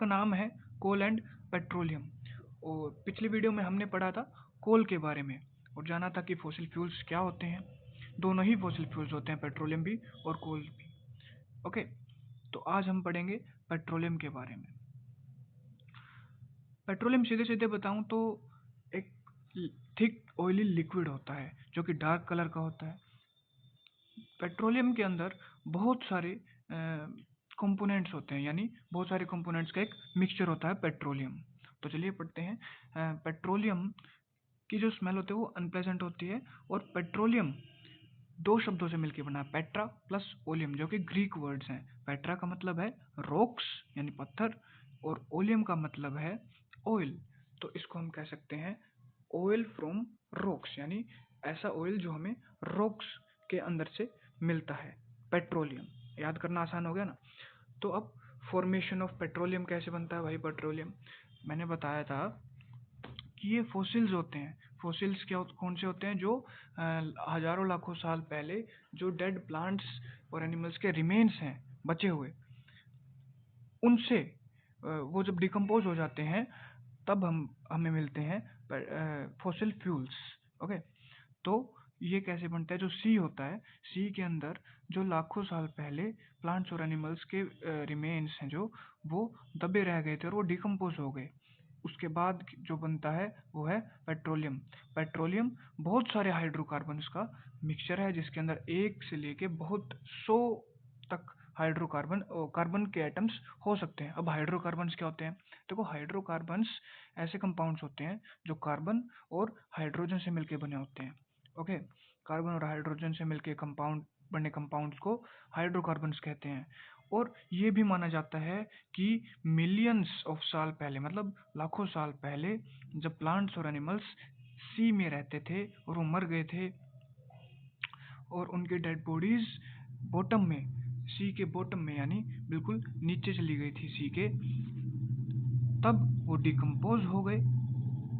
का नाम है कोल एंड पेट्रोलियम। और पिछली वीडियो में हमने पढ़ा था कोल के बारे में और जाना था कि फॉसिल फ्यूल्स क्या होते हैं। दोनों ही फॉसिल फ्यूल्स होते हैं, पेट्रोलियम भी और कोल भी। ओके, तो आज हम पढ़ेंगे पेट्रोलियम के बारे में। पेट्रोलियम सीधे सीधे बताऊं तो एक थिक ऑयली लिक्विड होता है जो कि डार्क कलर का होता है। पेट्रोलियम के अंदर बहुत सारे कंपोनेंट्स होते हैं, यानी बहुत सारे कंपोनेंट्स का एक मिक्सचर होता है पेट्रोलियम। तो चलिए पढ़ते हैं। पेट्रोलियम की जो स्मेल होती है वो अनप्लेजेंट होती है। और पेट्रोलियम दो शब्दों से मिलकर बना है, पेट्रा प्लस ओलियम, जो कि ग्रीक वर्ड्स हैं। पेट्रा का मतलब है रॉक्स यानी पत्थर, और ओलियम का मतलब है ऑयल। तो इसको हम कह सकते हैं ऑयल फ्रॉम रॉक्स, यानी ऐसा ऑयल जो हमें रॉक्स के अंदर से मिलता है। पेट्रोलियम याद करना आसान हो गया ना। तो अब फॉर्मेशन ऑफ पेट्रोलियम कैसे बनता है भाई? पेट्रोलियम मैंने बताया था कि ये फॉसिल्स होते हैं। फॉसिल्स क्या कौन से होते हैं? जो हजारों लाखों साल पहले जो डेड प्लांट्स और एनिमल्स के रिमेन्स हैं बचे हुए, उनसे वो जब डिकम्पोज हो जाते हैं तब हमें मिलते हैं फॉसिल फ्यूल्स। ओके, तो ये कैसे बनता है? जो सी होता है, सी के अंदर जो लाखों साल पहले प्लांट्स और एनिमल्स के रिमेन्स हैं जो वो दबे रह गए थे और वो डिकम्पोज हो गए, उसके बाद जो बनता है वो है पेट्रोलियम। पेट्रोलियम बहुत सारे हाइड्रोकार्बन्स का मिक्सचर है जिसके अंदर एक से लेके बहुत 100 तक हाइड्रोकार्बन कार्बन के एटम्स हो सकते हैं। अब हाइड्रोकार्बन्स क्या होते हैं? देखो, हाइड्रोकार्बन्स ऐसे कंपाउंड्स होते हैं जो कार्बन और हाइड्रोजन से मिलकर बने होते हैं। ओके, कार्बन और हाइड्रोजन से मिलकर कंपाउंड बने कंपाउंड्स को हाइड्रोकार्बन्स कहते हैं। और ये भी माना जाता है कि मिलियंस ऑफ साल पहले, मतलब लाखों साल पहले, जब प्लांट्स और एनिमल्स सी में रहते थे और वो मर गए थे और उनके डेड बॉडीज बॉटम में, सी के बॉटम में यानी बिल्कुल नीचे चली गई थी सी के, तब वो डिकम्पोज हो गए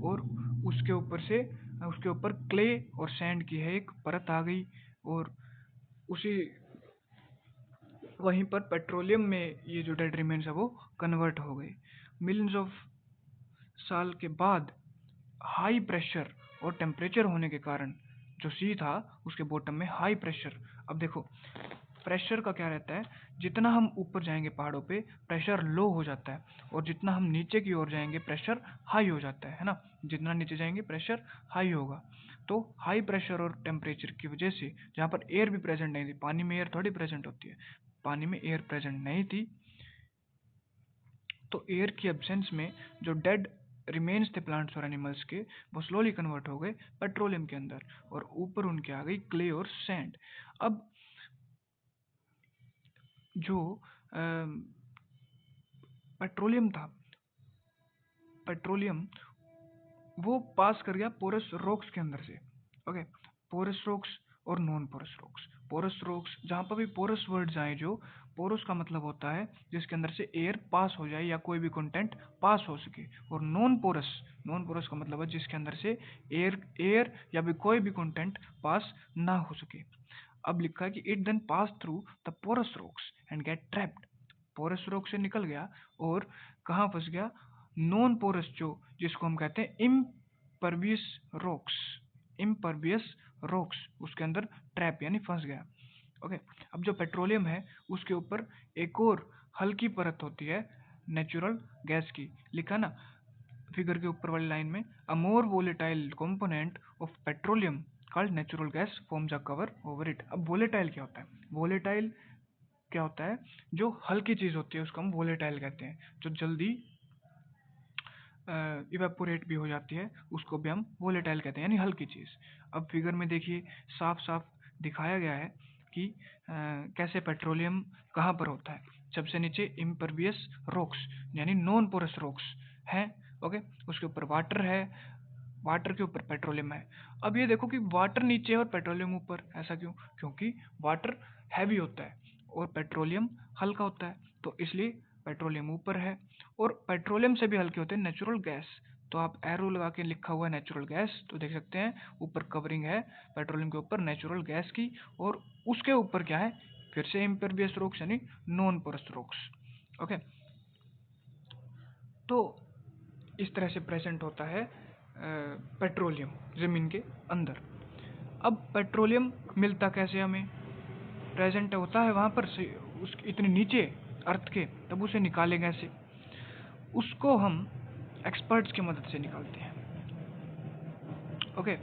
और उसके ऊपर क्ले और सैंड की है एक परत आ गई और उसी वहीं पर पेट्रोलियम में ये जो डेड रिमेन्स है वो कन्वर्ट हो गए। मिलियंस ऑफ साल के बाद हाई प्रेशर और टेम्परेचर होने के कारण जो सी था उसके बॉटम में हाई प्रेशर। अब देखो, प्रेशर का क्या रहता है? जितना हम ऊपर जाएंगे पहाड़ों पे प्रेशर लो हो जाता है और जितना हम नीचे की ओर जाएंगे प्रेशर हाई हो जाता है ना। जितना नीचे जाएंगे प्रेशर हाई होगा। तो हाई प्रेशर और टेम्परेचर की वजह से, जहाँ पर एयर भी प्रेजेंट नहीं थी, पानी में एयर थोड़ी प्रेजेंट होती है, पानी में एयर प्रेजेंट नहीं थी, तो एयर की एब्सेंस में जो डेड रिमेन्स थे प्लांट्स और एनिमल्स के, वो स्लोली कन्वर्ट हो गए पेट्रोलियम के अंदर और ऊपर उनके आ गई क्ले और सैंड। अब जो पेट्रोलियम था, पेट्रोलियम वो पास कर गया पोरस रॉक्स के अंदर से। ओके, पोरस रॉक्स और non porous rocks. Porous rocks, जहाँ पर भी पोरस वर्ड्स आए, जो पोरस का मतलब होता है जिसके अंदर से एयर पास हो जाए या कोई भी कंटेंट पास हो सके, और नॉन पोरस, नॉन पोरस का मतलब है जिसके अंदर से एयर या भी कोई भी कंटेंट पास ना हो सके। अब लिखा है कि it then pass through the porous rocks and get trapped. Porous rock से निकल गया और कहाँ फंस गया? नॉन पोरस, जो जिसको हम कहते हैं इम्परवियस रॉक्स, इम्परवियस रॉक्स, उसके अंदर ट्रैप यानी फंस गया। ओके, अब जो पेट्रोलियम है उसके ऊपर एक और हल्की परत होती है नेचुरल गैस की। लिखा ना फिगर के ऊपर वाली लाइन में, a more volatile component of petroleum called natural gas forms a cover over it. अब वोलेटाइल क्या होता है? वोलेटाइल क्या होता है? जो हल्की चीज होती है उसको हम वोलेटाइल कहते हैं, जो जल्दी इवेपोरेट भी हो जाती है उसको भी हम वोलेटाइल कहते हैं, यानी हल्की चीज। अब फिगर में देखिए साफ साफ दिखाया गया है कि कैसे पेट्रोलियम कहाँ पर होता है। सबसे नीचे इम्परवियस रॉक्स यानी नॉन पोरस रॉक्स हैं। ओके, उसके ऊपर वाटर है, वाटर के ऊपर पेट्रोलियम है। अब ये देखो कि वाटर नीचे है और पेट्रोलियम ऊपर, ऐसा क्यों? क्योंकि वाटर हैवी होता है और पेट्रोलियम हल्का होता है, तो इसलिए पेट्रोलियम ऊपर है। और पेट्रोलियम से भी हल्के होते हैं नेचुरल गैस। तो आप एरो लगा के लिखा हुआ है नेचुरल गैस, तो देख सकते हैं ऊपर कवरिंग है पेट्रोलियम के ऊपर नेचुरल गैस की, और उसके ऊपर क्या है? फिर से इम्परवियस रॉक्स यानी नॉन पोरस रॉक्स। ओके, तो इस तरह से प्रेजेंट होता है पेट्रोलियम ज़मीन के अंदर। अब पेट्रोलियम मिलता कैसे हमें, प्रेजेंट होता है वहाँ पर से उस इतने नीचे अर्थ के, तब उसे निकालें कैसे, उसको हम एक्सपर्ट्स की मदद से निकालते हैं। ओके,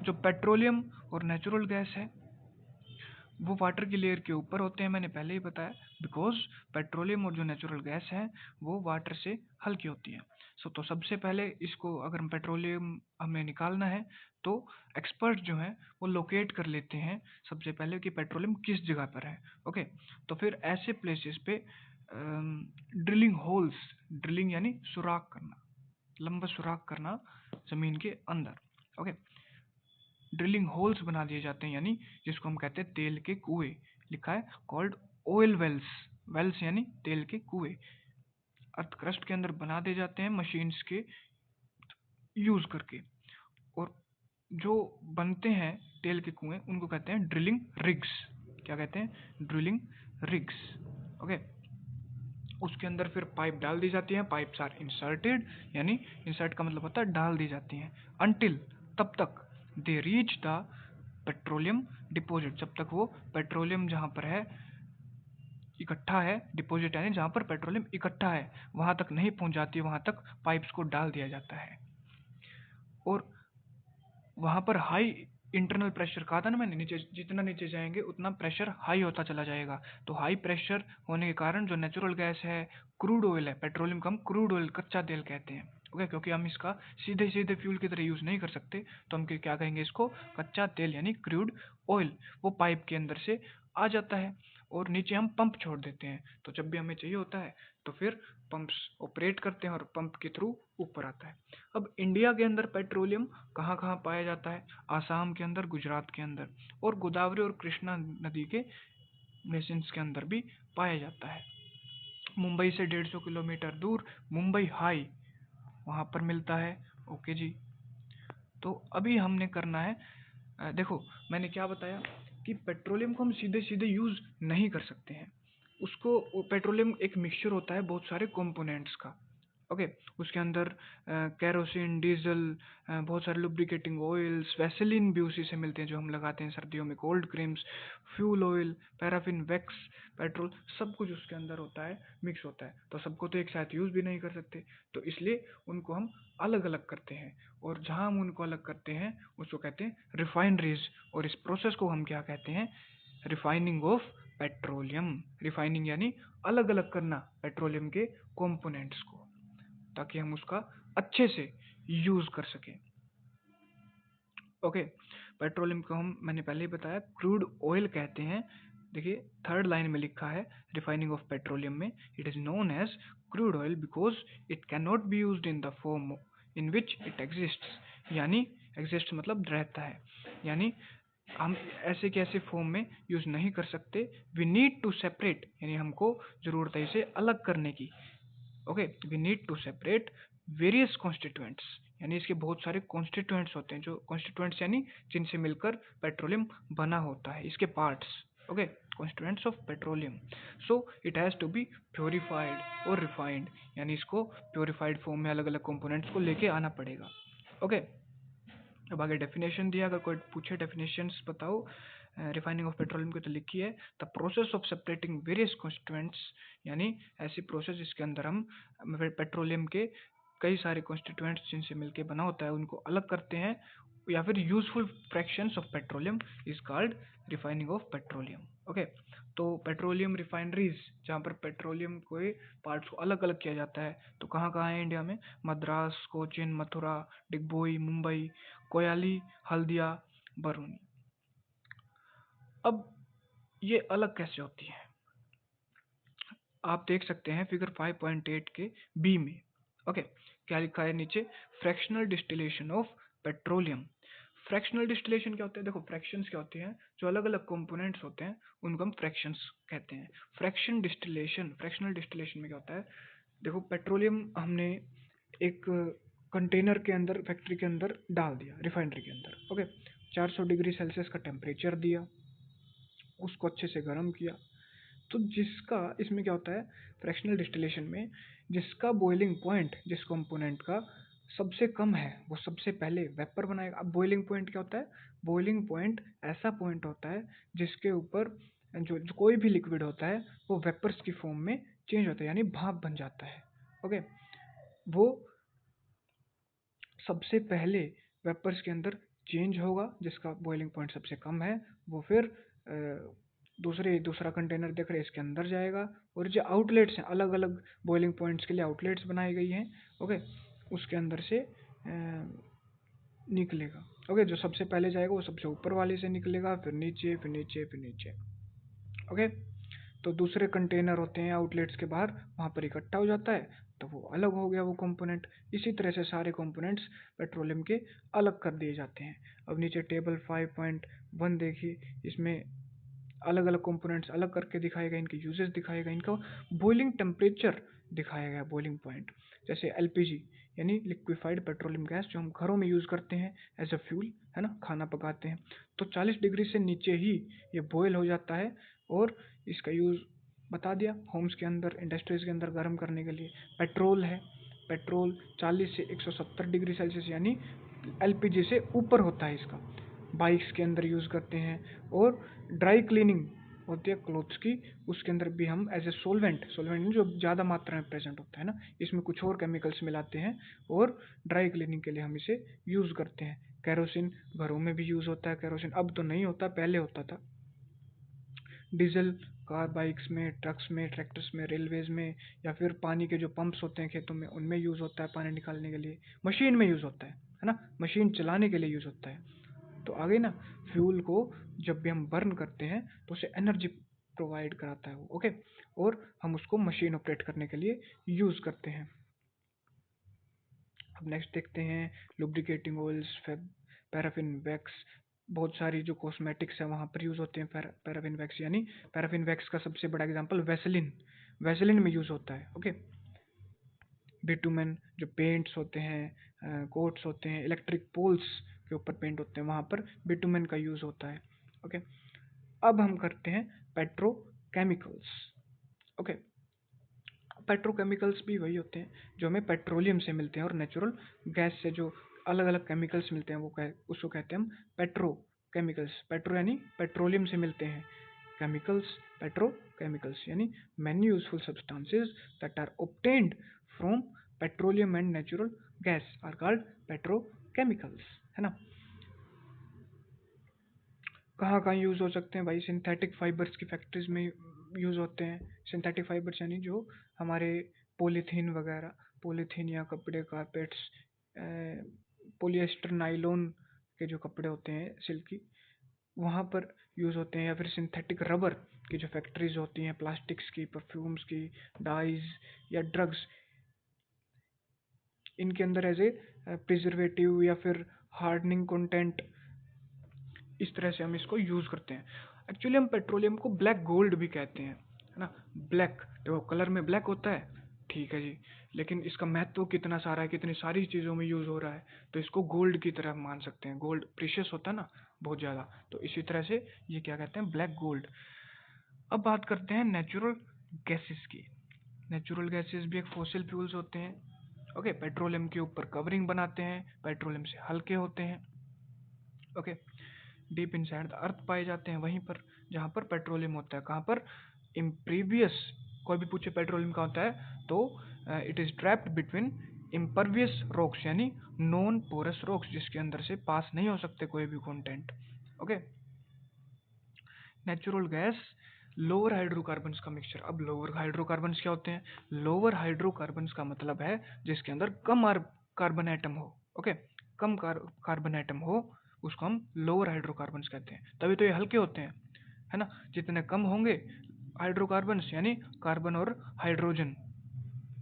जो पेट्रोलियम और नेचुरल गैस है वो वाटर की लेयर के ऊपर होते हैं, मैंने पहले ही बताया, बिकॉज पेट्रोलियम और जो नेचुरल गैस है वो वाटर से हल्की होती है। तो सबसे पहले इसको अगर हम पेट्रोलियम हमें निकालना है तो एक्सपर्ट जो हैं वो लोकेट कर लेते हैं सबसे पहले कि पेट्रोलियम किस जगह पर है। ओके, तो फिर ऐसे प्लेसेस पे ड्रिलिंग होल्स, ड्रिलिंग यानी सुराख करना, लंबा सुराख करना ज़मीन के अंदर। ओके, ड्रिलिंग होल्स बना दिए जाते हैं, यानी जिसको हम कहते हैं तेल के कुएं, लिखा है कॉल्ड ऑयल वेल्स, वेल्स यानी तेल के कुएं, अर्थ क्रस्ट के अंदर बना दिए जाते हैं मशीन्स के यूज करके। और जो बनते हैं तेल के कुएं उनको कहते हैं ड्रिलिंग रिग्स। क्या कहते हैं? Drilling rigs. ओके, उसके अंदर फिर पाइप डाल दी जाती है, पाइप्स आर इंसर्टेड, यानी इंसर्ट का मतलब होता है डाल दी जाती हैं, अनटिल, तब तक, they reach the petroleum deposit, जब तक वो पेट्रोलियम जहाँ पर है इकट्ठा है, डिपॉजिट यानी जहाँ पर पेट्रोलियम इकट्ठा है वहाँ तक नहीं पहुँच जाती, वहाँ तक पाइप्स को डाल दिया जाता है। और वहाँ पर हाई इंटरनल प्रेशर, कहा था ना मैंने, नीचे जितना नीचे जाएंगे उतना प्रेशर हाई होता चला जाएगा। तो हाई प्रेशर होने के कारण जो नेचुरल गैस है, क्रूड ऑयल है, पेट्रोलियम को हम क्रूड ऑयल, कच्चा तेल कहते हैं। ओके, क्योंकि हम इसका सीधे सीधे फ्यूल की तरह यूज़ नहीं कर सकते, तो हम क्या कहेंगे इसको, कच्चा तेल यानी क्रूड ऑयल। वो पाइप के अंदर से आ जाता है और नीचे हम पंप छोड़ देते हैं, तो जब भी हमें चाहिए होता है तो फिर पंप्स ऑपरेट करते हैं और पंप के थ्रू ऊपर आता है। अब इंडिया के अंदर पेट्रोलियम कहाँ कहाँ पाया जाता है? आसाम के अंदर, गुजरात के अंदर, और गोदावरी और कृष्णा नदी के बेसिन्स के अंदर भी पाया जाता है। मुंबई से 150 किलोमीटर दूर मुंबई हाई, वहाँ पर मिलता है। ओके जी, तो अभी हमने करना है, देखो मैंने क्या बताया कि पेट्रोलियम को हम सीधे सीधे यूज़ नहीं कर सकते हैं, उसको, पेट्रोलियम एक मिक्सचर होता है बहुत सारे कंपोनेंट्स का। ओके, उसके अंदर कैरोसिन, डीजल, बहुत सारे लुब्रिकेटिंग ऑयल्स, वैसेलिन भी उसी से मिलते हैं जो हम लगाते हैं सर्दियों में, cold creams, fuel oil, paraffin, wax, petrol, सब कुछ उसके अंदर होता है, मिक्स होता है। तो सबको तो एक साथ यूज़ भी नहीं कर सकते, तो इसलिए उनको हम अलग अलग करते हैं, और जहाँ हम उनको अलग करते हैं उसको कहते हैं रिफाइनरीज, और इस प्रोसेस को हम क्या कहते हैं? Refining of petroleum. रिफाइनिंग यानी अलग अलग करना पेट्रोलियम के कंपोनेंट्स को, ताकि हम उसका अच्छे से यूज़ कर सकें। ओके, पेट्रोलियम को हम, मैंने पहले ही बताया, क्रूड ऑयल कहते हैं। देखिए थर्ड लाइन में लिखा है रिफाइनिंग ऑफ पेट्रोलियम में, it is known as crude oil because it can not be used in the form in which it exists, यानी एग्जिस्ट मतलब रहता है, यानी हम ऐसे के ऐसे फॉर्म में यूज़ नहीं कर सकते। वी नीड टू सेपरेट, यानी हमको ज़रूरत है इसे अलग करने की। Okay, we need to separate various constituents, यानी इसके बहुत सारे कॉन्स्टिट्यूएंट्स होते हैं, जो कॉन्स्टिट्यूएंट्स यानी जिनसे मिलकर पेट्रोलियम बना होता है, इसके parts. Okay, constituents of petroleum, so it has to be purified और रिफाइंड, यानी इसको प्योरीफाइड फॉर्म में अलग अलग कंपोनेंट्स को लेके आना पड़ेगा। ओके, अब आगे डेफिनेशन दिया, अगर कोई पूछे डेफिनेशंस बताओ रिफाइनिंग ऑफ पेट्रोलियम की, तो लिखी है the process of separating various constituents, यानी ऐसी प्रोसेस जिसके अंदर हम पेट्रोलियम के कई सारे कॉन्स्टिट्यूएंट्स जिनसे मिलके बना होता है उनको अलग करते हैं, या फिर useful fractions of petroleum is called refining of petroleum. Okay, तो पेट्रोलियम रिफाइनरीज जहाँ पर पेट्रोलियम के पार्ट्स को अलग अलग किया जाता है, तो कहाँ कहाँ है इंडिया में? मद्रास, कोचिन, मथुरा, डिगबोई, मुंबई, कोयाली, हल्दिया, बरूनी। अब ये अलग कैसे होती है? आप देख सकते हैं फिगर 5.8 के बी में। ओके, क्या लिखा है नीचे? Fractional distillation of petroleum. Fractional distillation क्या होता है? देखो फ्रैक्शंस क्या होती हैं, जो अलग अलग कंपोनेंट्स होते हैं उनको हम फ्रैक्शंस कहते हैं। फ्रैक्शनल डिस्टिलेशन में क्या होता है? देखो पेट्रोलियम हमने एक कंटेनर के अंदर, फैक्ट्री के अंदर डाल दिया, रिफाइनरी के अंदर। ओके, 400 डिग्री सेल्सियस का टेम्परेचर दिया, उसको अच्छे से गर्म किया, तो जिसका इसमें क्या होता है फ्रैक्शनल डिस्टिलेशन में, जिसका बॉइलिंग पॉइंट जिस कंपोनेंट का सबसे कम है वो सबसे पहले वेपर बनाएगा। अब बॉइलिंग पॉइंट क्या होता है? बॉइलिंग पॉइंट ऐसा पॉइंट होता है जिसके ऊपर जो कोई भी लिक्विड होता है वो वेपर्स की फॉर्म में चेंज होता है, यानी भाप बन जाता है। ओके, वो सबसे पहले वेपर्स के अंदर चेंज होगा जिसका बॉइलिंग पॉइंट सबसे कम है। वो फिर दूसरा कंटेनर देख रहे इसके अंदर जाएगा, और जो आउटलेट्स हैं अलग अलग बॉइलिंग पॉइंट्स के लिए आउटलेट्स बनाई गई हैं। ओके, उसके अंदर से निकलेगा। ओके, जो सबसे पहले जाएगा वो सबसे ऊपर वाले से निकलेगा, फिर नीचे फिर नीचे फिर नीचे। ओके, तो दूसरे कंटेनर होते हैं आउटलेट्स के बाहर, वहाँ पर इकट्ठा हो जाता है, तो वो अलग हो गया वो कंपोनेंट। इसी तरह से सारे कंपोनेंट्स पेट्रोलियम के अलग कर दिए जाते हैं। अब नीचे टेबल 5.1 देखिए, इसमें अलग अलग कंपोनेंट्स अलग करके दिखाए गए, इनके यूजेस दिखाए गए, इनका बॉइलिंग टेम्परेचर दिखाया गया, बॉइलिंग पॉइंट। जैसे एलपीजी यानी लिक्विफाइड पेट्रोलियम गैस, जो हम घरों में यूज़ करते हैं एज अ फ्यूल, है ना, खाना पकाते हैं, तो 40 डिग्री से नीचे ही ये बॉयल हो जाता है। और इसका यूज़ बता दिया, होम्स के अंदर, इंडस्ट्रीज के अंदर गर्म करने के लिए। पेट्रोल है, पेट्रोल 40 से 170 डिग्री सेल्सियस यानी एलपीजी से ऊपर होता है इसका, बाइक्स के अंदर यूज़ करते हैं। और ड्राई क्लीनिंग होती है क्लोथ्स की, उसके अंदर भी हम एज ए सोलवेंट जो ज़्यादा मात्रा में प्रेजेंट होता है ना, इसमें कुछ और केमिकल्स मिलाते हैं और ड्राई क्लीनिंग के लिए हम इसे यूज़ करते हैं। केरोसिन घरों में भी यूज़ होता है, केरोसिन अब तो नहीं होता, पहले होता था। डीजल कार, बाइक्स में, ट्रक्स में, ट्रैक्टर्स में, रेलवेज में, या फिर पानी के जो पंप्स होते हैं खेतों में, उनमें यूज़ होता है पानी निकालने के लिए। मशीन में यूज़ होता है ना, मशीन चलाने के लिए यूज़ होता है। तो आ गई ना, फ्यूल को जब भी हम बर्न करते हैं तो उसे एनर्जी प्रोवाइड कराता है वो। ओके, और हम उसको मशीन ऑपरेट करने के लिए यूज़ करते हैं। अब नेक्स्ट देखते हैं लुब्रिकेटिंग ऑयल्स, पैराफिन वैक्स। बहुत सारी जो कॉस्मेटिक्स है वहाँ पर यूज़ होते हैं पैराफिन वैक्स, यानी पैराफिन वैक्स का सबसे बड़ा एग्जांपल वैसलिन, वैसलिन में यूज़ होता है। ओके, बिटुमेन जो पेंट्स होते हैं, कोट्स होते हैं, इलेक्ट्रिक पोल्स के ऊपर पेंट होते हैं, वहाँ पर बिटुमेन का यूज़ होता है। ओके, अब हम करते हैं पेट्रोकेमिकल्स। ओके, पेट्रोकेमिकल्स भी वही होते हैं जो हमें पेट्रोलियम से मिलते हैं और नेचुरल गैस से जो अलग अलग केमिकल्स मिलते हैं उसको कहते हैं हम पेट्रोकेमिकल्स। पेट्रो यानी पेट्रोलियम से मिलते हैं, केमिकल्स पेट्रोकेमिकल्स यानी many useful substances that are obtained from petroleum and natural gas are called petrochemicals, है ना। कहाँ कहाँ यूज़ हो सकते हैं भाई? सिंथेटिक फाइबर्स की फैक्ट्रीज में यूज़ होते हैं। सिंथेटिक फाइबर्स यानी जो हमारे पॉलीथीन वगैरह, पॉलीथीन या कपड़े, कारपेट्स, पॉलिएस्टर, नाइलॉन के जो कपड़े होते हैं सिल्की, वहाँ पर यूज़ होते हैं। या फिर सिंथेटिक रबर की जो फैक्ट्रीज होती हैं, प्लास्टिक्स की, परफ्यूम्स की, डाइज या ड्रग्स, इनके अंदर एज ए प्रिजर्वेटिव या फिर हार्डनिंग कंटेंट, इस तरह से हम इसको यूज़ करते हैं। एक्चुअली हम पेट्रोलियम को ब्लैक गोल्ड भी कहते हैं, है ना। ब्लैक देखो कलर में ब्लैक होता है, ठीक है जी, लेकिन इसका महत्व कितना सारा है, कितनी सारी चीज़ों में यूज़ हो रहा है, तो इसको गोल्ड की तरह मान सकते हैं। गोल्ड प्रीशियस होता है ना बहुत ज़्यादा, तो इसी तरह से ये क्या कहते हैं, ब्लैक गोल्ड। अब बात करते हैं नेचुरल गैसेस की। नेचुरल गैसेस भी एक फॉसिल फ्यूल्स होते हैं। ओके, पेट्रोलियम के ऊपर कवरिंग बनाते हैं, पेट्रोलियम से हल्के होते हैं। Okay, deep inside the earth पाए जाते हैं वहीं पर जहाँ पर पेट्रोलियम होता है। कहाँ पर? इम्प्रीवियस, कोई भी पूछे पेट्रोलियम का होता है तो it is trapped between impervious rocks यानी नॉन पोरस रॉक्स, जिसके अंदर से पास नहीं हो सकते कोई भी content. Okay, natural gas lower hydrocarbons का मिक्सचर। अब लोअर हाइड्रोकार्बन्स क्या होते हैं? लोअर हाइड्रोकार्बन्स का मतलब है जिसके अंदर कम कार्बन एटम हो। ओके, कम कार्बन एटम हो, उसको हम लोअर हाइड्रोकार्बन्स कहते हैं। तभी तो ये हल्के होते हैं, है ना। जितने कम होंगे हाइड्रोकार्बन्स यानी कार्बन और हाइड्रोजन,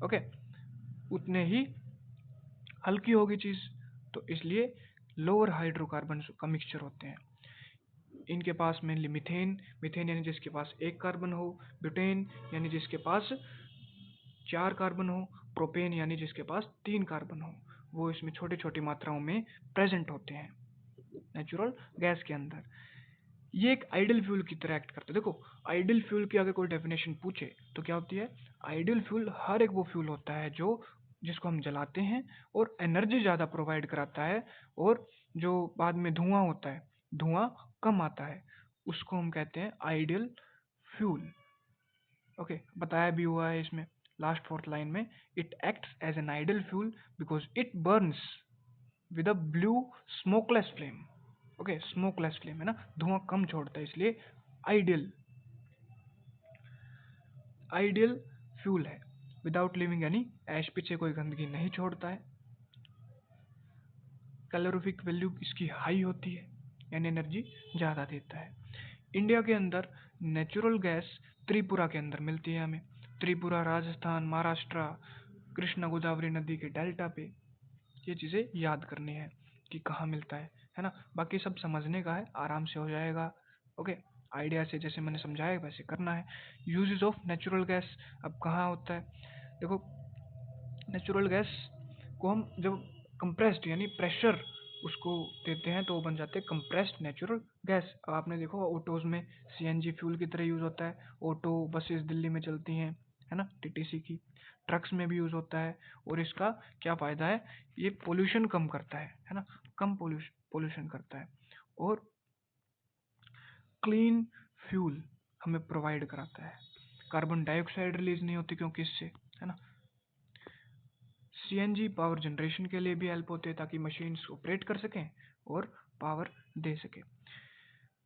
ओके, उतने ही हल्की होगी चीज़, तो इसलिए लोअर हाइड्रोकार्बन्स का मिक्सचर होते हैं। इनके पास मेनली मीथेन, मीथेन यानी जिसके पास एक कार्बन हो, ब्यूटेन यानी जिसके पास 4 कार्बन हो, प्रोपेन यानी जिसके पास 3 कार्बन हो, वो इसमें छोटी छोटी मात्राओं में प्रेजेंट होते हैं नेचुरल गैस के अंदर। ये एक आइडियल फ्यूल की तरह एक्ट करता है। देखो, आइडियल फ्यूल की अगर कोई डेफिनेशन पूछे तो क्या होती है? आइडियल फ्यूल हर एक वो फ्यूल होता है जो जिसको हम जलाते हैं और एनर्जी ज़्यादा प्रोवाइड कराता है, और जो बाद में धुआं होता है, धुआं कम आता है, उसको हम कहते हैं आइडियल फ्यूल। ओके, बताया भी हुआ है इसमें लास्ट फोर्थ लाइन में, it acts as an ideal fuel because it burns with a blue smokeless flame. Okay, smokeless flame है ना, धुआं कम छोड़ता है, इसलिए आइडियल आइडियल फ्यूल है। विदाउट लिविंग यानी ऐश, पीछे कोई गंदगी नहीं छोड़ता है। कैलोरीफिक वैल्यू इसकी हाई होती है, यानी एनर्जी ज़्यादा देता है। इंडिया के अंदर नेचुरल गैस त्रिपुरा के अंदर मिलती है हमें। त्रिपुरा, राजस्थान, महाराष्ट्र, कृष्णा गोदावरी नदी के डेल्टा पे। ये चीज़ें याद करनी है कि कहाँ मिलता है ना। बाकी सब समझने का है, आराम से हो जाएगा। ओके, आइडिया से जैसे मैंने समझाया वैसे करना है। यूजेस ऑफ नेचुरल गैस अब कहाँ होता है? देखो, नेचुरल गैस को हम जब कंप्रेस्ड यानी प्रेशर उसको देते हैं तो वो बन जाते हैं कंप्रेस्ड नेचुरल गैस। आपने देखो ऑटोज में सीएनजी फ्यूल की तरह यूज़ होता है। ऑटो बसेस दिल्ली में चलती हैं, है ना, टीटीसी की। ट्रक्स में भी यूज़ होता है। और इसका क्या फ़ायदा है? ये पोल्यूशन कम करता है ना, कम पोल्यूशन करता है, और क्लीन फ्यूल हमें प्रोवाइड कराता है। कार्बन डाइऑक्साइड रिलीज नहीं होती क्योंकि इससे, है ना। सीएनजी पावर जनरेशन के लिए भी हेल्प होते हैं ताकि मशीन्स ऑपरेट कर सकें और पावर दे सकें।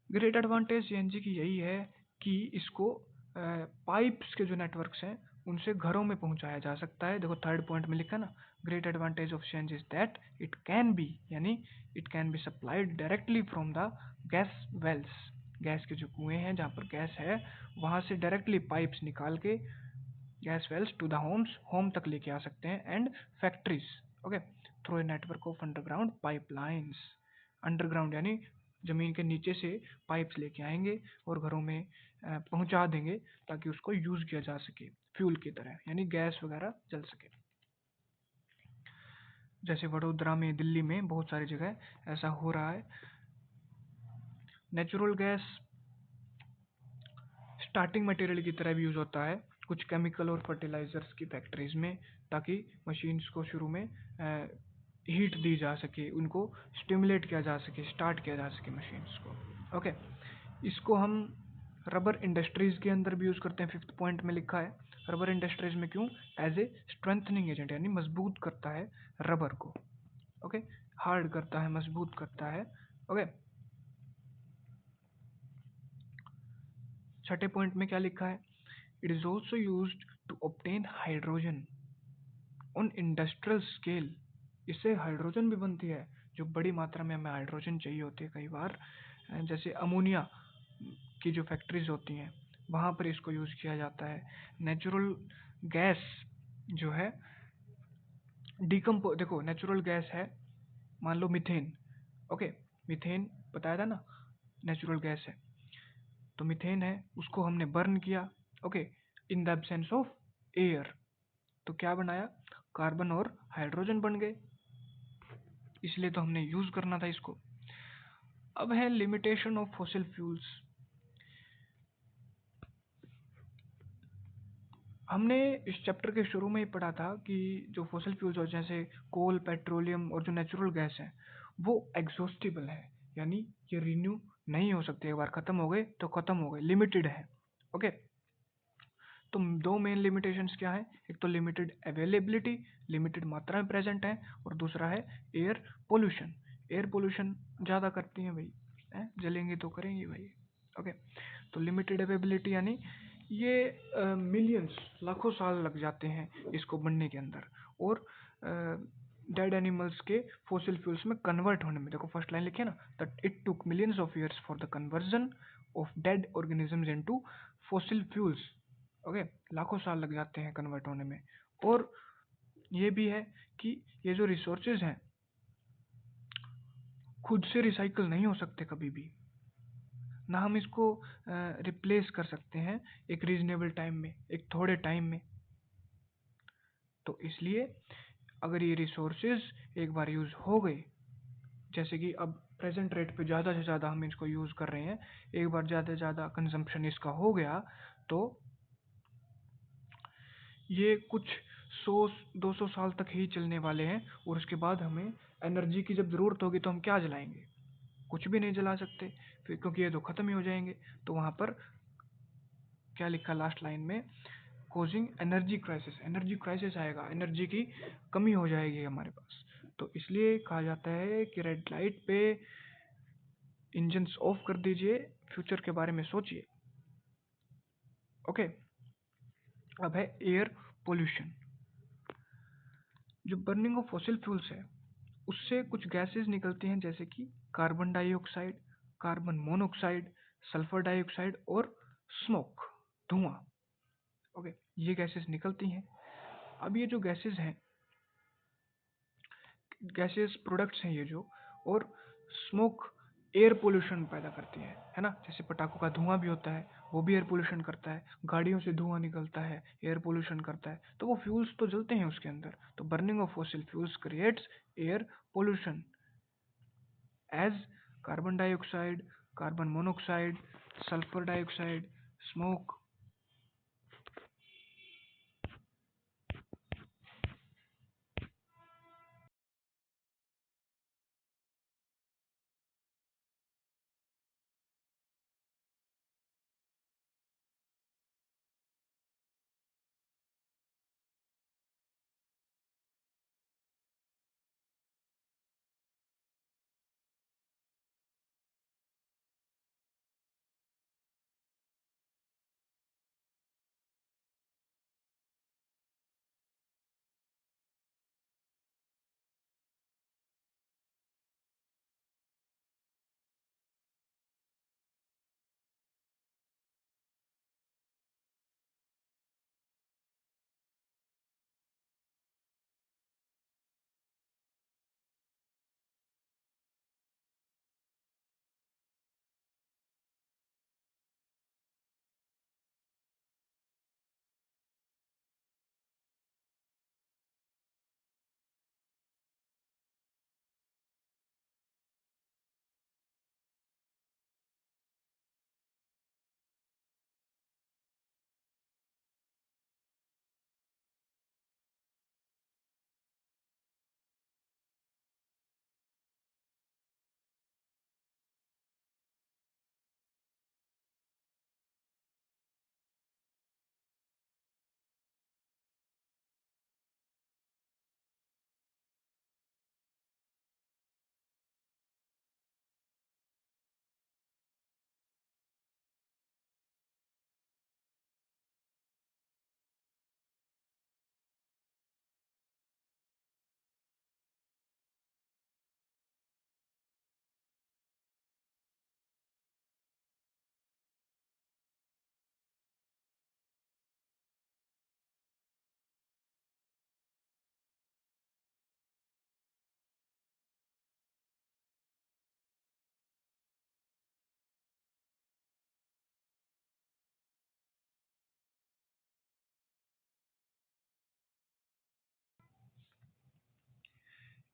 ग्रेट एडवांटेज सीएनजी की यही है कि इसको पाइप्स के जो नेटवर्क्स हैं उनसे घरों में पहुंचाया जा सकता है। देखो थर्ड पॉइंट में लिखा ना, great advantage of CNG is that it can be, यानी it can be supplied directly from the gas wells. Gas के जो कुएं हैं जहाँ पर गैस है वहाँ से डायरेक्टली पाइप्स निकाल के gas wells to the homes, home तक लेके आ सकते हैं, and factories. Okay, through a network of underground pipelines. Underground यानी जमीन के नीचे से पाइप्स लेके आएंगे और घरों में पहुंचा देंगे ताकि उसको यूज किया जा सके फ्यूल की तरह, यानी गैस वगैरह जल सके। जैसे वडोदरा में, दिल्ली में बहुत सारी जगह ऐसा हो रहा है। नेचुरल गैस स्टार्टिंग मटेरियल की तरह भी यूज़ होता है कुछ केमिकल और फर्टिलाइजर्स की फैक्ट्रीज में, ताकि मशीन्स को शुरू में हीट दी जा सके, उनको स्टिमुलेट किया जा सके, स्टार्ट किया जा सके मशीन्स को। ओके, इसको हम रबर इंडस्ट्रीज़ के अंदर भी यूज़ करते हैं। फिफ्थ पॉइंट में लिखा है रबर इंडस्ट्रीज में क्यों? एज ए स्ट्रेंथनिंग एजेंट, यानी मजबूत करता है रबर को। ओके, हार्ड करता है, मजबूत करता है। ओके, छठे पॉइंट में क्या लिखा है? It is also use to obtain hydrogen on industrial scale. इससे हाइड्रोजन भी बनती है, जो बड़ी मात्रा में हमें हाइड्रोजन चाहिए होती है कई बार, जैसे अमोनिया की जो फैक्ट्रीज होती हैं वहाँ पर इसको यूज़ किया जाता है। नेचुरल गैस जो है देखो नेचुरल गैस है, मान लो मीथेन। ओके, मीथेन बताया था ना नेचुरल गैस है, तो मीथेन है, उसको हमने बर्न किया। Okay, in the absence of air, तो क्या बनाया? कार्बन और हाइड्रोजन बन गए, इसलिए तो हमने यूज करना था इसको। अब है लिमिटेशन ऑफ फॉसिल फ्यूल्स। हमने इस चैप्टर के शुरू में ही पढ़ा था कि जो फॉसिल फ्यूल्स हो जैसे कोल, पेट्रोलियम और जो नेचुरल गैस है वो एग्जॉस्टिबल है, यानी ये रिन्यू नहीं हो सकते, एक बार खत्म हो गए तो खत्म हो गए, लिमिटेड है। ओके, तो दो मेन लिमिटेशंस क्या है? एक तो लिमिटेड अवेलेबिलिटी, लिमिटेड मात्रा में प्रेजेंट है, और दूसरा है एयर पोल्यूशन। एयर पोल्यूशन ज़्यादा करती हैं भाई, जलेंगे तो करेंगे भाई। ओके, तो लिमिटेड अवेलेबिलिटी यानी ये मिलियंस, लाखों साल लग जाते हैं इसको बनने के अंदर, और डेड एनिमल्स के फॉसिल फ्यूल्स में कन्वर्ट होने में। देखो फर्स्ट लाइन लिखी है ना, that it took millions of years for the conversion of dead organisms into fossil fuels. Okay, लाखों साल लग जाते हैं कन्वर्ट होने में। और ये भी है कि ये जो रिसोर्सेज हैं खुद से रिसाइकल नहीं हो सकते कभी भी, ना हम इसको रिप्लेस कर सकते हैं एक रीजनेबल टाइम में, एक थोड़े टाइम में। तो इसलिए अगर ये रिसोर्सेज एक बार यूज़ हो गए, जैसे कि अब प्रेजेंट रेट पे ज़्यादा से ज़्यादा हम इसको यूज़ कर रहे हैं, एक बार ज़्यादा से ज़्यादा कंजम्पशन इसका हो गया तो ये कुछ 100-200 साल तक ही चलने वाले हैं, और उसके बाद हमें एनर्जी की जब ज़रूरत होगी तो हम क्या जलाएंगे? कुछ भी नहीं जला सकते फिर, क्योंकि ये तो ख़त्म ही हो जाएंगे। तो वहाँ पर क्या लिखा लास्ट लाइन में, कोजिंग एनर्जी क्राइसिस आएगा, एनर्जी की कमी हो जाएगी हमारे पास। तो इसलिए कहा जाता है कि रेड लाइट पे इंजन्स ऑफ कर दीजिए, फ्यूचर के बारे में सोचिए। ओके, अब है एयर पोल्यूशन। जो बर्निंग ऑफ फॉसिल फ्यूल्स है उससे कुछ गैसेस निकलती हैं, जैसे कि carbon dioxide, carbon monoxide, sulphur dioxide और स्मोक, धुआं। ओके, ये गैसेस निकलती हैं। अब ये जो गैसेस हैं, गैसेस प्रोडक्ट्स हैं ये जो, और स्मोक एयर पोल्यूशन पैदा करती है ना। जैसे पटाखों का धुआं भी होता है, वो भी एयर पोल्यूशन करता है, गाड़ियों से धुआं निकलता है, एयर पोल्यूशन करता है। तो वो फ्यूल्स तो जलते हैं उसके अंदर। तो burning of fossil fuels creates air pollution as carbon dioxide, carbon monoxide, sulphur dioxide, smoke.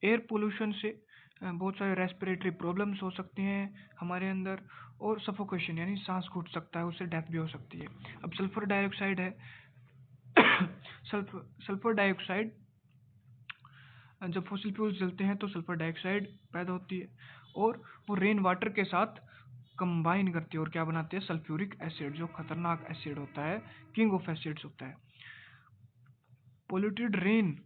Air pollution से बहुत सारे रेस्पिरेटरी प्रॉब्लम्स हो सकती हैं हमारे अंदर, और सफोकेशन यानी सांस घुट सकता है, उससे डेथ भी हो सकती है। अब सल्फर डाइऑक्साइड है सल्फर डाइऑक्साइड, जब फॉसिल फ्यूल्स जलते हैं तो सल्फर डाइऑक्साइड पैदा होती है, और वो रेन वाटर के साथ कंबाइन करती है और क्या बनाती है, सल्फ्यूरिक एसिड, जो खतरनाक एसिड होता है, किंग ऑफ एसिड्स होता है। पोल्यूटेड रेन,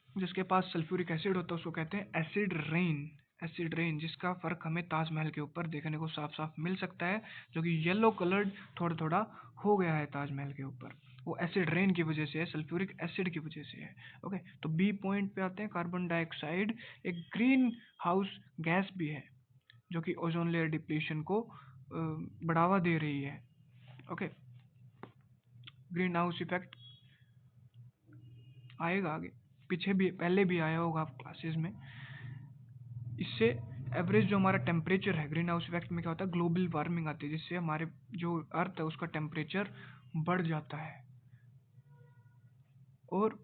जिसके पास सल्फ्यूरिक एसिड होता है, उसको कहते हैं एसिड रेन। एसिड रेन, जिसका फर्क हमें ताजमहल के ऊपर देखने को साफ साफ मिल सकता है, जो कि येलो कलर्ड थोड़ा थोड़ा हो गया है ताजमहल के ऊपर। वो एसिड रेन की वजह से है, सल्फ्यूरिक एसिड की वजह से है। ओके, तो बी पॉइंट पे आते हैं। कार्बन डाइऑक्साइड एक ग्रीन हाउस गैस भी है, जो कि ओजोन लेयर डिप्लीशन को बढ़ावा दे रही है। ओके, ग्रीन हाउस इफेक्ट आएगा आगे, पीछे भी पहले भी आया होगा आप क्लासेस में। इससे एवरेज जो हमारा टेम्परेचर है, ग्रीन हाउस इफेक्ट में क्या होता है, ग्लोबल वार्मिंग आती है, जिससे हमारे जो अर्थ है उसका टेम्परेचर बढ़ जाता है। और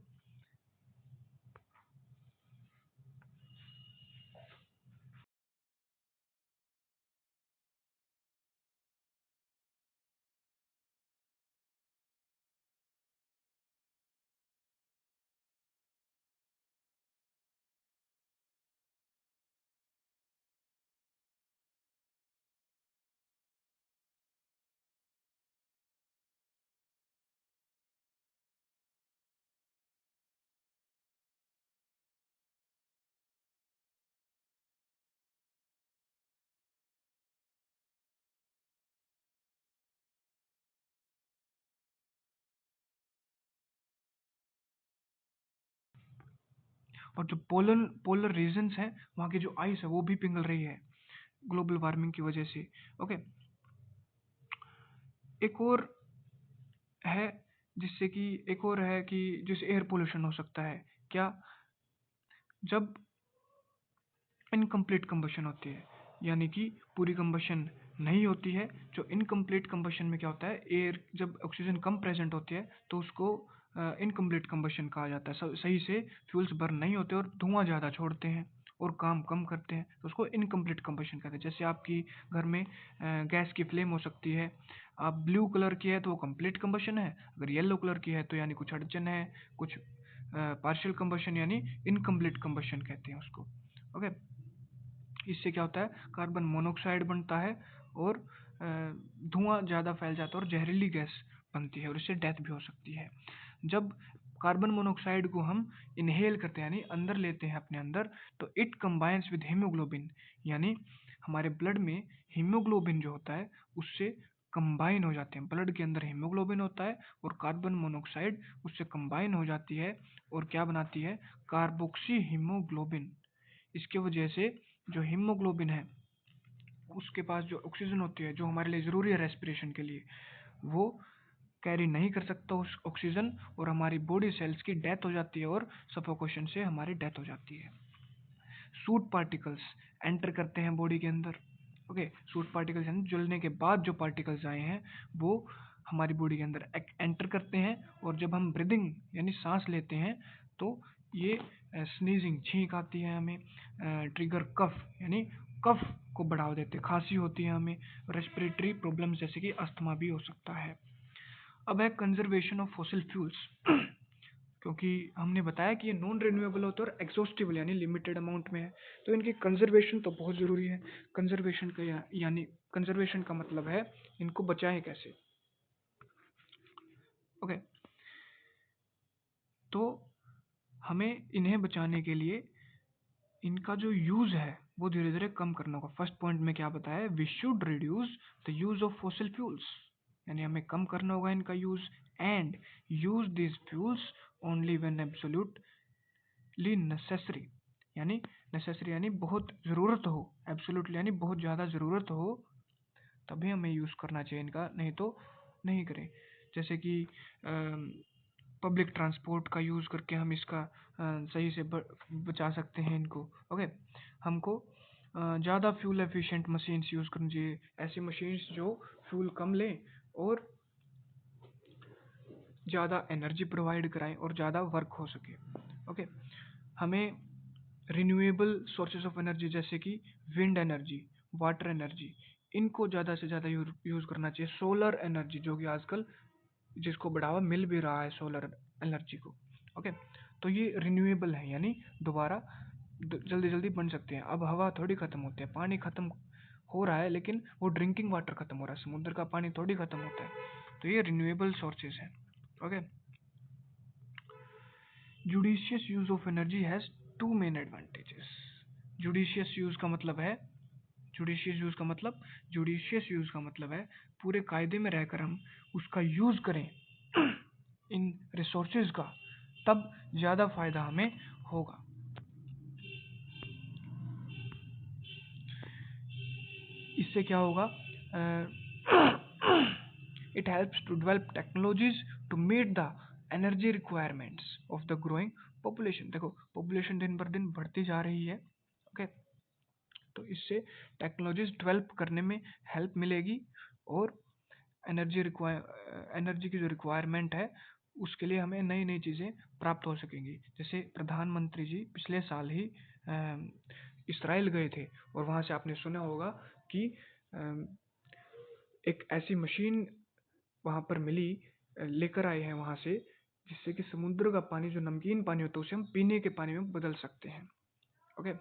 और जो पोलर रीजन्स हैं वहाँ की जो आइस है वो भी पिघल रही है ग्लोबल वार्मिंग की वजह से। ओके, एक और है एक और है कि जैसे एयर पोल्यूशन हो सकता है क्या, जब इनकम्प्लीट कंबशन होती है, यानी कि पूरी कंबशन नहीं होती है। जो इनकम्प्लीट कंबशन में क्या होता है, एयर जब ऑक्सीजन कम प्रेजेंट होती है तो उसको इनकम्प्लीट कंबशन कहा जाता है। सही से फ्यूल्स बर्न नहीं होते और धुआं ज़्यादा छोड़ते हैं और काम कम करते हैं, तो उसको इनकम्प्लीट कंबशन कहते हैं। जैसे आपकी घर में गैस की फ्लेम हो सकती है, आप ब्लू कलर की है तो वो कंप्लीट कंबशन है, अगर येलो कलर की है तो यानी कुछ अड़चन है, कुछ पार्शियल कंबशन यानी इनकम्प्लीट कंबशन कहते हैं उसको। ओके, इससे क्या होता है, कार्बन मोनोऑक्साइड बनता है और धुआं ज़्यादा फैल जाता है और जहरीली गैस बनती है और इससे डेथ भी हो सकती है। जब कार्बन मोनोऑक्साइड को हम इनहेल करते हैं यानी अंदर लेते हैं अपने अंदर, तो इट कंबाइंस विद हीमोग्लोबिन, यानी हमारे ब्लड में हीमोग्लोबिन जो होता है उससे कंबाइन हो जाते हैं। ब्लड के अंदर हीमोग्लोबिन होता है और कार्बन मोनोऑक्साइड उससे कंबाइन हो जाती है और क्या बनाती है, कार्बोक्सी हीमोग्लोबिन। इसके वजह से जो हीमोग्लोबिन है उसके पास जो ऑक्सीजन होती है जो हमारे लिए ज़रूरी है रेस्पिरेशन के लिए, वो कैरी नहीं कर सकता उस ऑक्सीजन और हमारी बॉडी सेल्स की डेथ हो जाती है और सफोकेशन से हमारी डेथ हो जाती है। सूट पार्टिकल्स एंटर करते हैं बॉडी के अंदर। ओके, सूट पार्टिकल्स यानी जलने के बाद जो पार्टिकल्स आए हैं वो हमारी बॉडी के अंदर एंटर करते हैं और जब हम ब्रीदिंग यानी सांस लेते हैं तो ये स्नीजिंग छींक आती है हमें, ट्रिगर कफ यानी कफ को बढ़ावा देते, खांसी होती है हमें, रेस्पिरेटरी प्रॉब्लम्स जैसे कि अस्थमा भी हो सकता है। अब है कंजर्वेशन ऑफ फॉसिल फ्यूल्स क्योंकि हमने बताया कि ये नॉन रिन्यूएबल होता है और एग्जॉस्टिबल यानी लिमिटेड अमाउंट में है, तो इनकी कंजर्वेशन तो बहुत ज़रूरी है। कंजर्वेशन का यानी कंजर्वेशन का मतलब है इनको बचाएं कैसे। ओके, तो हमें इन्हें बचाने के लिए इनका जो यूज़ है वो धीरे धीरे कम करना होगा। फर्स्ट पॉइंट में क्या बताया, we should reduce the use of fossil fuels, यानी हमें कम करना होगा इनका use, and use this fuels only when absolutely necessary, यानी नेसेसरी यानी बहुत ज़रूरत हो, एब्सोल्युटली यानी बहुत ज़्यादा ज़रूरत हो तभी हमें यूज़ करना चाहिए इनका, नहीं तो नहीं करें। जैसे कि पब्लिक ट्रांसपोर्ट का यूज़ करके हम इसका सही से बचा सकते हैं इनको। ओके, हमको ज़्यादा फ्यूल एफिशिएंट मशीन्स यूज़ करनी चाहिए, ऐसी मशीन्स जो फ्यूल कम लें और ज़्यादा एनर्जी प्रोवाइड कराएं और ज़्यादा वर्क हो सके। ओके, हमें रिन्यूएबल सोर्सेज ऑफ एनर्जी जैसे कि विंड एनर्जी, वाटर एनर्जी, इनको ज़्यादा से ज़्यादा यूज़ करना चाहिए। सोलर एनर्जी जो कि आजकल जिसको बढ़ावा मिल भी रहा है सोलर एनर्जी को। ओके, तो ये रिन्यूएबल है यानी दोबारा जल्दी जल्दी बन सकते हैं। अब हवा थोड़ी ख़त्म होती है, पानी ख़त्म हो रहा है लेकिन वो ड्रिंकिंग वाटर ख़त्म हो रहा है, समुद्र का पानी थोड़ी ख़त्म होता है, तो ये रिन्यूएबल सोर्सेज हैं। Okay, judicious use of energy has two main advantages. Judicious use का मतलब है जुडिशियस यूज़ का मतलब है पूरे कायदे में रहकर हम उसका यूज़ करें इन रिसोर्सेज का, तब ज़्यादा फायदा हमें होगा। इससे क्या होगा, it helps to develop technologies to meet the energy requirements of the growing population. देखो पॉपुलेशन दिन पर दिन बढ़ती जा रही है। ओके, तो इससे टेक्नोलॉजीज डेवलप करने में हेल्प मिलेगी और एनर्जी की जो रिक्वायरमेंट है उसके लिए हमें नई नई चीज़ें प्राप्त हो सकेंगी। जैसे प्रधानमंत्री जी पिछले साल ही इसराइल गए थे और वहाँ से आपने सुना होगा कि एक ऐसी मशीन वहाँ पर मिली, लेकर आए हैं वहाँ से, जिससे कि समुद्र का पानी जो नमकीन पानी होता है उसे हम पीने के पानी में बदल सकते हैं। ओके,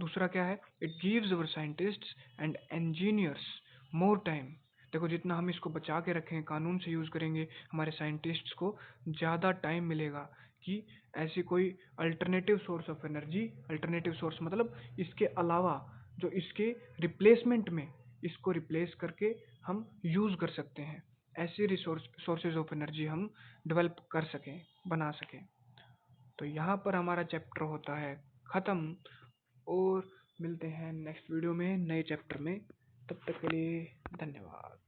दूसरा क्या है, it gives our scientists and engineers more time. देखो जितना हम इसको बचा के रखें, कानून से यूज़ करेंगे, हमारे साइंटिस्ट्स को ज़्यादा टाइम मिलेगा कि ऐसी कोई alternative source of energy, alternative source मतलब इसके अलावा जो इसके रिप्लेसमेंट में इसको रिप्लेस करके हम यूज़ कर सकते हैं, ऐसे सोर्सेज ऑफ एनर्जी हम डेवलप कर सकें, बना सकें। तो यहाँ पर हमारा चैप्टर होता है ख़त्म। और मिलते हैं नेक्स्ट वीडियो में नए चैप्टर में। तब तक के लिए धन्यवाद।